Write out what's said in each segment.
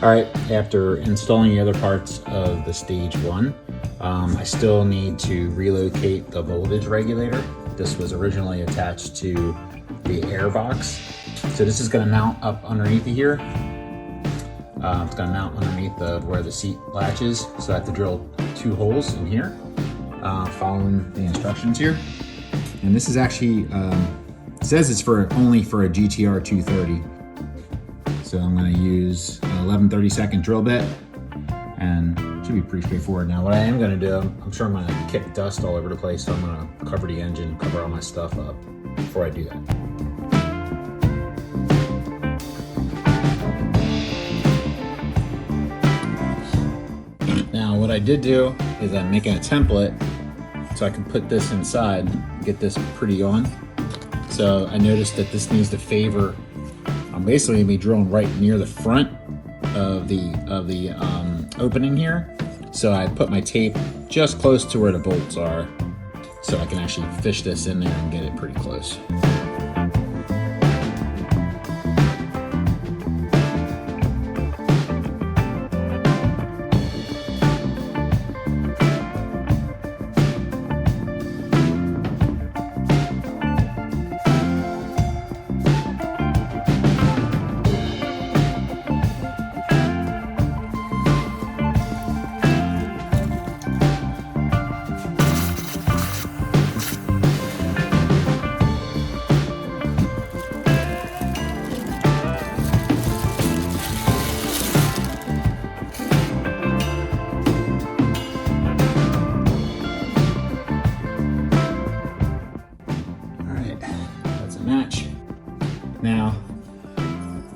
All right, after installing the other parts of the stage 1, I still need to relocate the voltage regulator. This was originally attached to the airbox. So this is gonna mount up underneath here. It's gonna mount underneath where the seat latch is. So I have to drill 2 holes in here, following the instructions here. And this is actually, it says it's only for a GTR 230. So I'm gonna use an 11/32 drill bit, and it should be pretty straightforward. Now what I am gonna do, I'm sure I'm gonna kick dust all over the place, so I'm gonna cover the engine, cover all my stuff up before I do that. Now what I did do is I'm making a template so I can put this inside, get this pretty on. So I noticed that this needs to favor, I'm basically gonna be drilling right near the front of the opening here. So I put my tape just close to where the bolts are, so I can actually fish this in there and get it pretty close. Match. Now,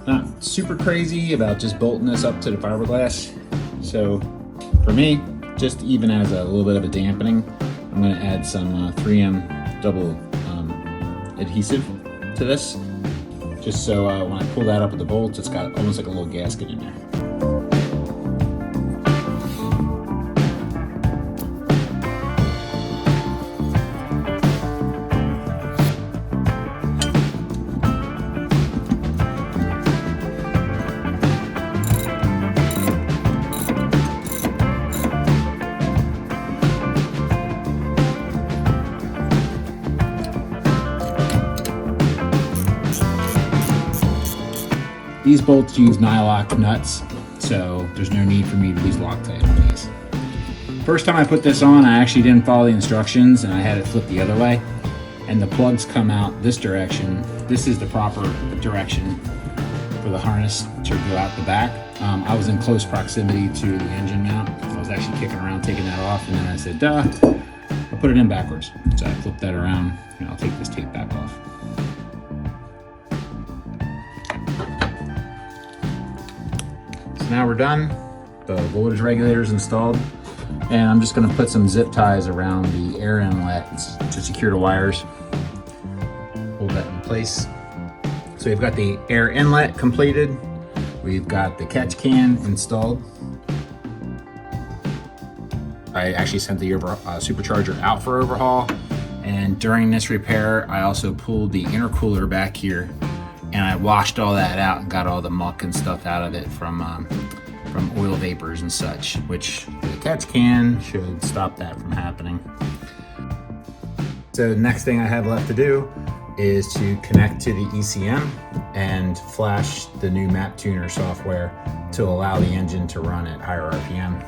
not super crazy about just bolting this up to the fiberglass. So for me, just even as a little bit of a dampening, I'm going to add some 3M double adhesive to this, just so when I pull that up with the bolts, it's got almost like a little gasket in there. These bolts use nylock nuts, so there's no need for me to use Loctite on these. First time I put this on, I actually didn't follow the instructions and I had it flip the other way. And the plugs come out this direction. This is the proper direction for the harness to go out the back. I was in close proximity to the engine mount. I was actually kicking around taking that off, and then I said, duh, I'll put it in backwards. So I flipped that around and I'll take this tape back off. Now we're done. The voltage regulator is installed, and I'm just going to put some zip ties around the air inlet to secure the wires. Hold that in place. So we've got the air inlet completed. We've got the catch can installed. I actually sent the supercharger out for overhaul, and during this repair, I also pulled the intercooler back here, and I washed all that out and got all the muck and stuff out of it from oil vapors and such, which the catch can should stop that from happening. So the next thing I have left to do is to connect to the ECM and flash the new Maptuner software to allow the engine to run at higher RPM.